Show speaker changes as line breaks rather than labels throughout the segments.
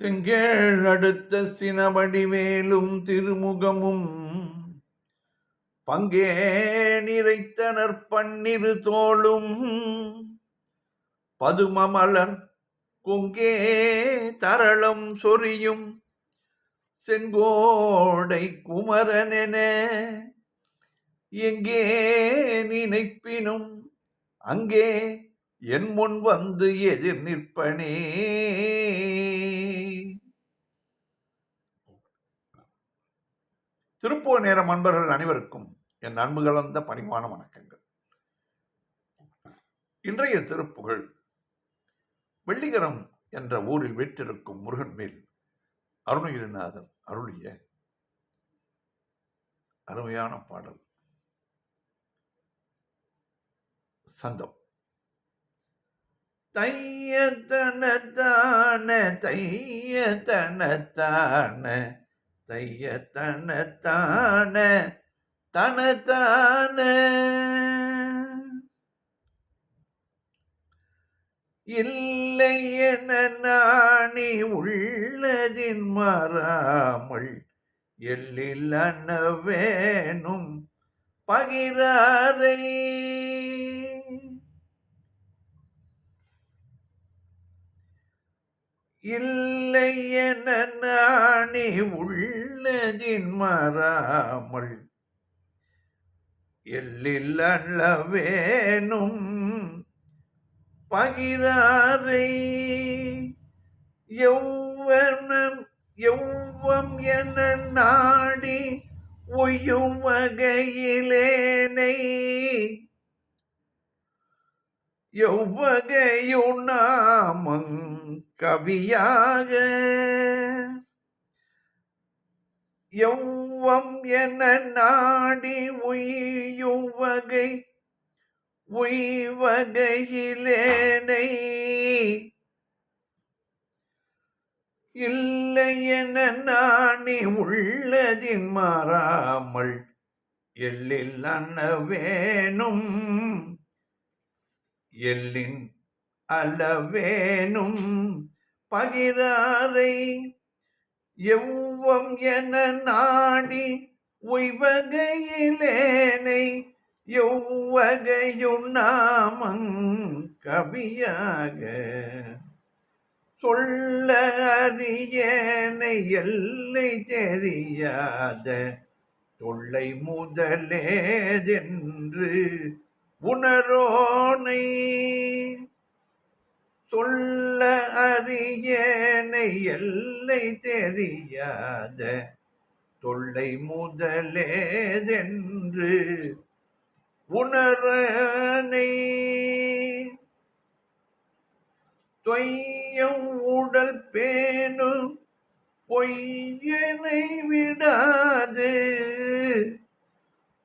செங்கேழ் அடுத்த சினவடிவேலும் திருமுகமும் பங்கே நிறைத்தனர் பன்னிரு தோளும் பதுமமலர் கொங்கே தரளம் சொரியும் செங்கோடை குமரனென எங்கே நினைப்பினும் அங்கே என் முன் வந்து எதிர் நிற்பனே. திருப்போர் நேரம் அன்பர்கள் அனைவருக்கும் என் அன்பு கலந்த பணிவான வணக்கங்கள். இன்றைய திருப்புகழ் வெள்ளிகரம் என்ற ஊரில் வீற்றிருக்கும் முருகன் மேல் அருணகிரிநாதர் அருளிய அருமையான பாடல். சந்தம். தையத்தனத்தான தையத்தனத்தான தையத்தனத்தான தனத்தான இல்லை என நாணி உள்ளதின் மாறாமல் எல்லில் அன்னவேனும் பகிராரை இல்லை என நாணி உள்ளதின் மாறாமல் எல்லில் அன்னவேனும் பகிராரை எவ்வம் என நாடி ஒய்யும் வகையிலேனை எவ்வகையும் நாமங் கவியாக எவ்வம் என நாடி ஒய்யும் வகை உய்வகையிலேனை இல்லை என நாணி உள்ளதின் மாறாமல் எல்லில் அன்னவேனும் எல்லின் அளவேனும் பகிராரை எவ்வம் என நாடி உய்வகையிலேனை எவ்வகையும் நாமங் கவியாக சொல்ல அறியேனை எல்லை தெரியாத தொல்லை முதலேதென்று உணரோனை சொல்ல அறியேனை எல்லை தெரியாத தொல்லை முதலேதென்று உணரனை தொய்யும் உடல் பேணு பொய்யனை விடாது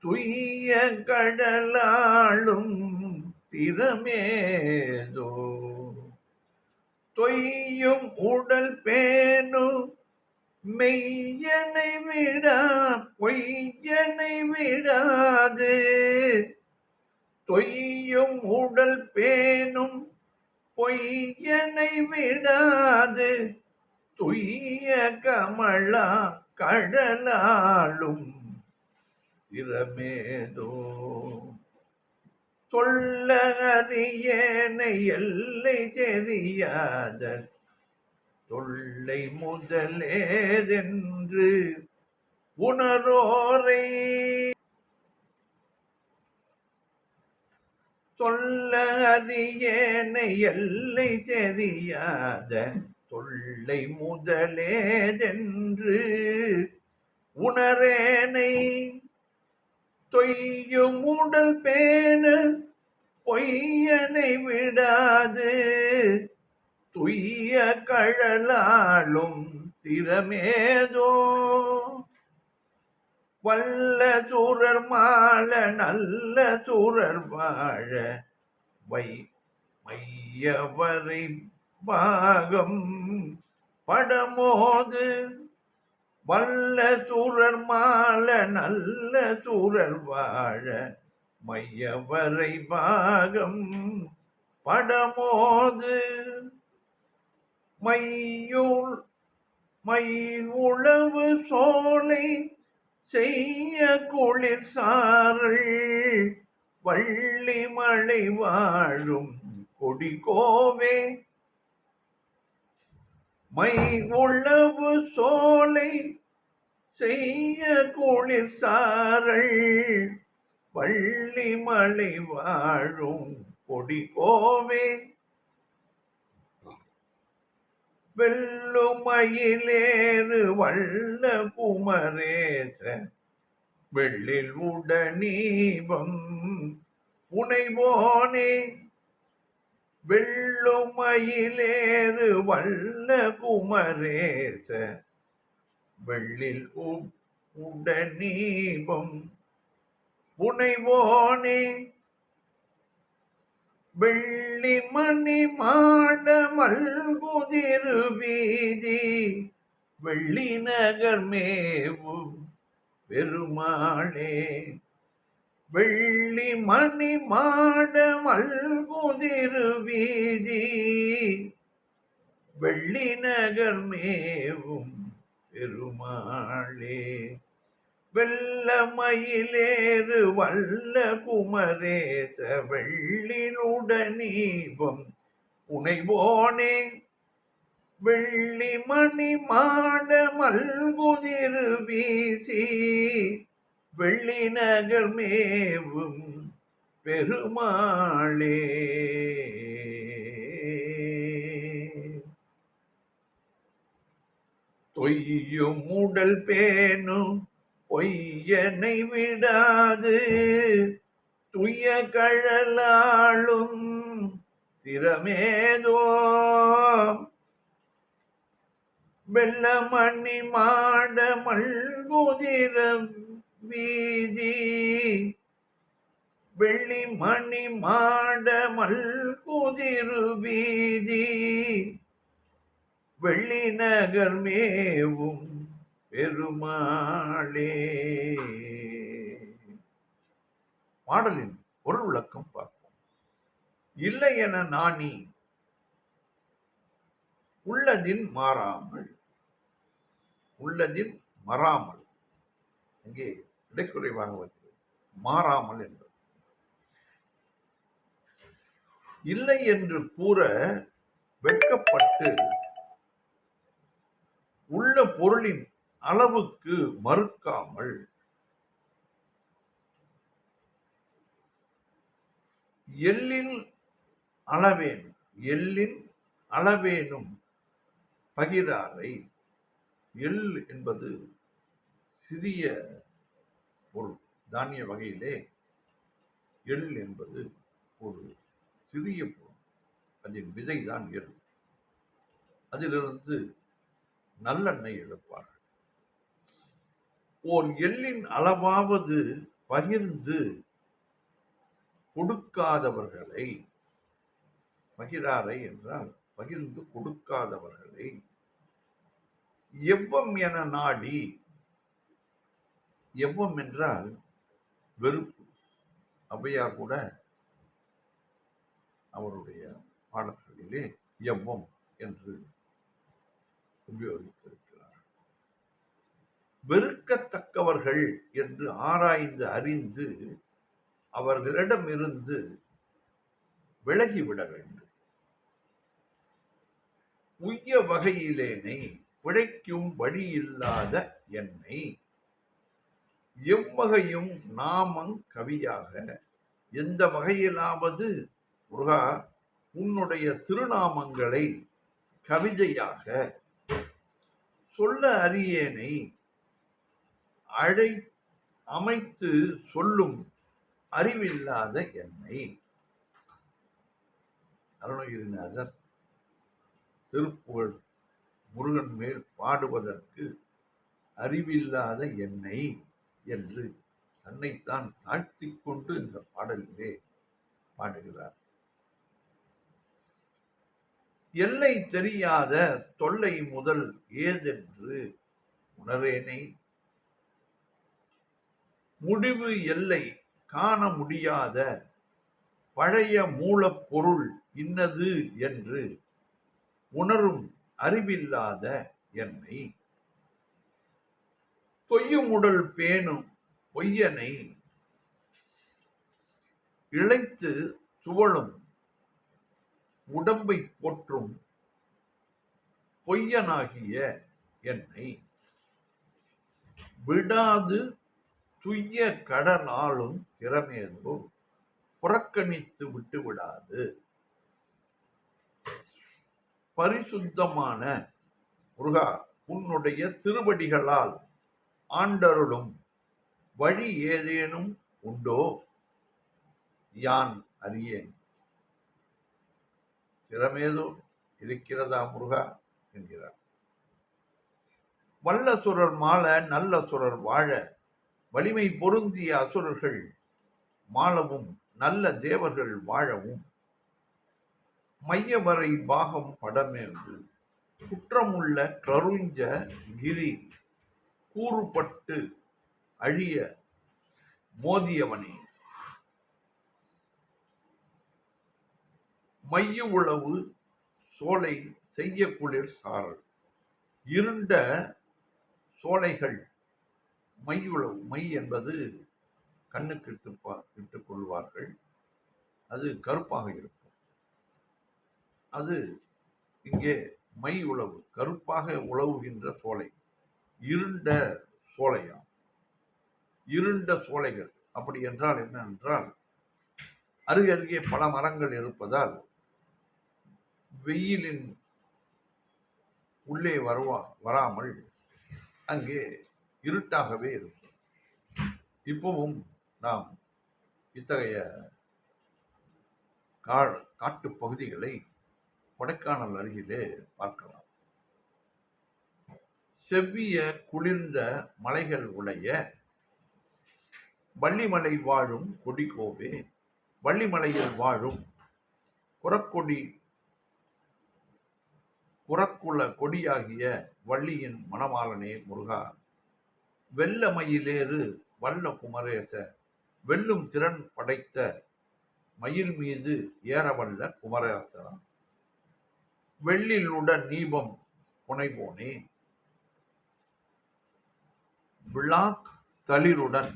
துய்ய கடலாளும் திறமேதோ தொய்யும் உடல் பேணு மெய்யனை விடா பொய்யனை விடாது தொய்யும் உடல் பேணும் பொய்யனை விடாது துய்ய கமலா கடலாளும் திறமேதோ சொல்ல அறியேனை எல்லை தெரியாத தொல்லை முதலேதென்று உணரோரை சொல்ல அறியேனை எல்லை தெரியாத தொல்லை முதலேதென்று உணரேனை தொய்யும் உடல் பேணு பொய்யனை விடாது துய்ய கழலாளும் திறமேதோ வல்ல சூரர் மால நல்ல சூரர் வாழ மையவரை பாகம் படமோது வல்ல சூரர் மால நல்ல சூரர் வாழ மையவரை பாகம் படமோது மையுள் மயில் உழவு சோலை செய்ய குளிர் சாரல் வள்ளி மழை வாழும் கொடிகோவே. மை உழவு சோலை செய்ய குளிர் சாரல் வள்ளி மழை வாழும் கொடிகோவே. வெள்ளுமயிலேறு வல்ல குமரேச வெள்ளில் உடனீபம் புனைவோனே. வெள்ளுமயிலேறு வல்ல குமரேச வெள்ளில் உடனீபம் புனைவோனே. வெள்ளி மணி மாட மல்குதிரு வீதி வெள்ளி நகர் மேவும் பெருமாளே. வெள்ளி மணி மாட மல்குதிரு வீதி வெள்ளி நகர் மேவும் பெருமாளே. வெள்ள மயிலேறு வல்ல குமரேச வெள்ளினுடனீபம் புனைவோனே. வெள்ளி மணி மாட மல்குதிரு வீசி வெள்ளி நகர் மேவும் பெருமாளே. தொய்யும் உடல் பேணும் பொய்யனை விடாது துய கழலாளும் திறமேதோ. வெள்ளமணி மாட மல்குதிர வீதி வெள்ளி மணி மாட மல்குதிரு வீதி வெள்ளி நகர் மேவும் பெருமாளே. பாடலின் பொருள் விளக்கம் பார்ப்போம். இல்லை என நாணி உள்ளதின் மாறாமல். உள்ளதின் மறாமல் இங்கே இடைக்குறைவாக வருகிறது. மாறாமல் என்பது இல்லை என்று கூற வெட்கப்பட்டு உள்ள பொருளின் அளவுக்கு மறுக்காமல் எள்ளின் அளவேனும் பகிராரை. எள் என்பது சிறிய பொருள். தானிய வகையிலே எள் என்பது ஒரு சிறிய பொருள். அதன் விதைதான் எள். அதிலிருந்து நல்லெண்ணெய் எடுப்பார்கள். ஓர் எள்ளின் அளவாவது பகிர்ந்து கொடுக்காதவர்களை, பகிராரை என்றால் பகிர்ந்து கொடுக்காதவர்களை எவ்வம் என நாடி. எவ்வம் என்றால் வெறுப்பு. ஔவையார் கூட அவருடைய பாடல்களிலே எவ்வம் என்று உபயோகித்திருக்கிறார். வெறுக்கத்தக்கவர்கள் என்று ஆராய்ந்து அறிந்து அவர்களிடமிருந்து விலகிவிட வேண்டும். உய்ய வகையிலேனை பிழைக்கும் வழியில்லாத என்னை எவ்வகையும் நாமங் கவியாக. எந்த வகையிலாவது முருகா உன்னுடைய திருநாமங்களை கவிதையாக சொல்ல அறியேனை அமைத்து சொல்லும் அறிவில்லாத என்னை. அருணகிரிநாதர் திருப்புகழ் முருகன் மேல் பாடுவதற்கு அறிவில்லாத என்னை என்று தன்னைத்தான் தாழ்த்திக் கொண்டு இந்த பாடலிலே பாடுகிறார். எல்லை தெரியாத தொல்லை முதல் ஏதென்று உணரேனை. முடிவு எல்லை காண முடியாத பழைய மூலப்பொருள் இன்னது என்று உணரும் அறிவில்லாத என்னை தொய்யுமுடல் பேணும் பொய்யனை இழைத்து துவளும் உடம்பை போற்றும் பொய்யனாகிய என்னை விடாது துய்ய கடலாலும் திறமேதோ புறக்கணித்து விட்டு விடாது. பரிசுத்தமான முருகா, உன்னுடைய திருவடிகளால் ஆண்டருளும் வழி ஏதேனும் உண்டோ? யான் அறியேன். திறமேதோ இருக்கிறதா முருகா என்கிறார். வல்ல சுரர் மாள நல்ல சுரர் வாழ வலிமை பொருந்திய அசுரர்கள் மாளவும் நல்ல தேவர்கள் வாழவும் மையவரை பாகம் படமேந்து குற்றமுள்ள கருஞ்ச கிரி கூறுபட்டு அழிய மோதியவனே மைய உளவு சோலை செய்ய குளிர் சாரல். இருண்ட சோலைகள் மையுளவு, மை என்பது கண்ணுக்கு இட்டுக் கொள்வார்கள், அது கருப்பாக இருக்கும். அது இங்கே மை உழவு, கருப்பாக உழவுகின்ற சோலை, இருண்ட சோலையாம். இருண்ட சோலைகள் அப்படி என்றால் என்ன என்றால், அருகருகே பல மரங்கள் இருப்பதால் வெயிலின் உள்ளே வராமல் அங்கே இருட்டாகவே இருக்கும். இப்பவும் நாம் இத்தகைய காட்டு பகுதிகளை கொடைக்கானல் அருகிலே பார்க்கலாம். செவ்விய குளிர்ந்த மலைகள் உடைய வள்ளிமலை வாழும் கொடிகோவே, வள்ளிமலையில் வாழும் புறக்குல கொடியாகிய வள்ளியின் மணமாளனே முருகா, வெள்ளமயிலேறு வல்ல குமரேச, வெல்லும் திறன் படைத்த மயில் மீது ஏறவல்ல குமரேசா, வெள்ளிலுடன் நீபம் புனைவோனே, விழாக் தளிருடன்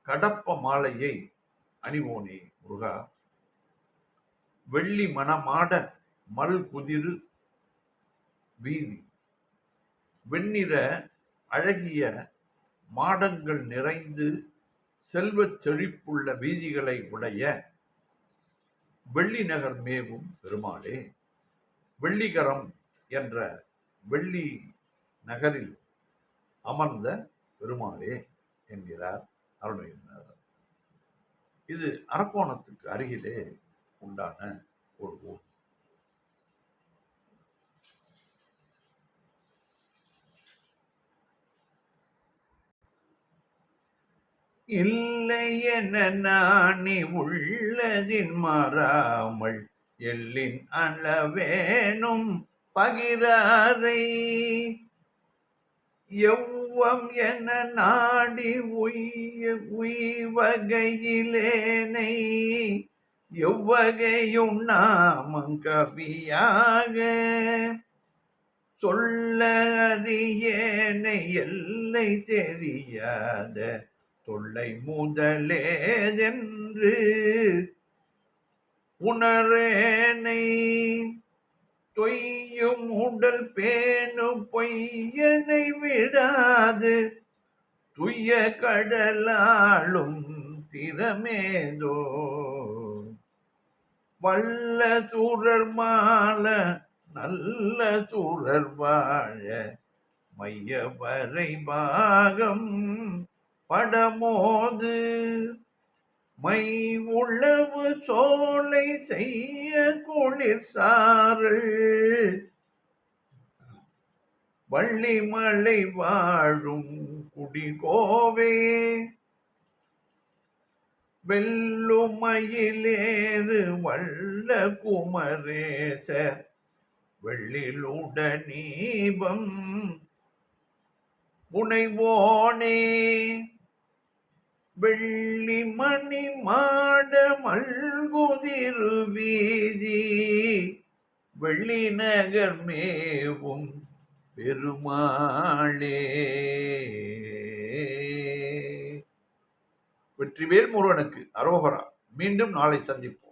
கடப்ப மாலையை அணிவோனே முருகா, வெள்ளி மணமாட மல் குதிரு வீதி, வெண்ணிற அழகிய மாடங்கள் நிறைந்து செல்வச் செழிப்புள்ள வீதிகளை உடைய வெள்ளி நகர் மேவும் பெருமாளே, வெள்ளிகரம் என்ற வெள்ளி நகரில் அமர்ந்த பெருமாளே என்கிறார் அருணகிரிநாதர். இது அரக்கோணத்துக்கு அருகிலே உண்டான ஒரு ஊர். இல்லை என நாணி உள்ளதின் மாறாமல் எல்லின் அளவேனும் பகிராரை எவ்வம் என நாடி உய்வகையிலேனை எவ்வகையும் நாமம் கவியாக சொல்ல அறியேனை எல்லை தெரியாத தொல்லை முதலேதென்று உணரேனை தொய்யும் உடல் பேணும் பொய்யனை விடாது துய்ய கடலாளும் திறமேதோ வல்ல சூரர் மால நல்ல சூரர் வாழ மையவரை பாகம் படமோது மை உளவு சோலை செய்ய குளிர் சாரல் வள்ளிமலை வாழும் குடிகோவே வெள்ளுமயிலேறு வல்ல குமரேச வெள்ளிலுடனீபம் புனைவோனே வெள்ளி மணி மாட மல்குதிரு வீதி வெள்ளி நகர் மேவும் பெருமாளே. வெற்றிவேல் முருகனுக்கு அரோகரா. மீண்டும் நாளை சந்திப்போம்.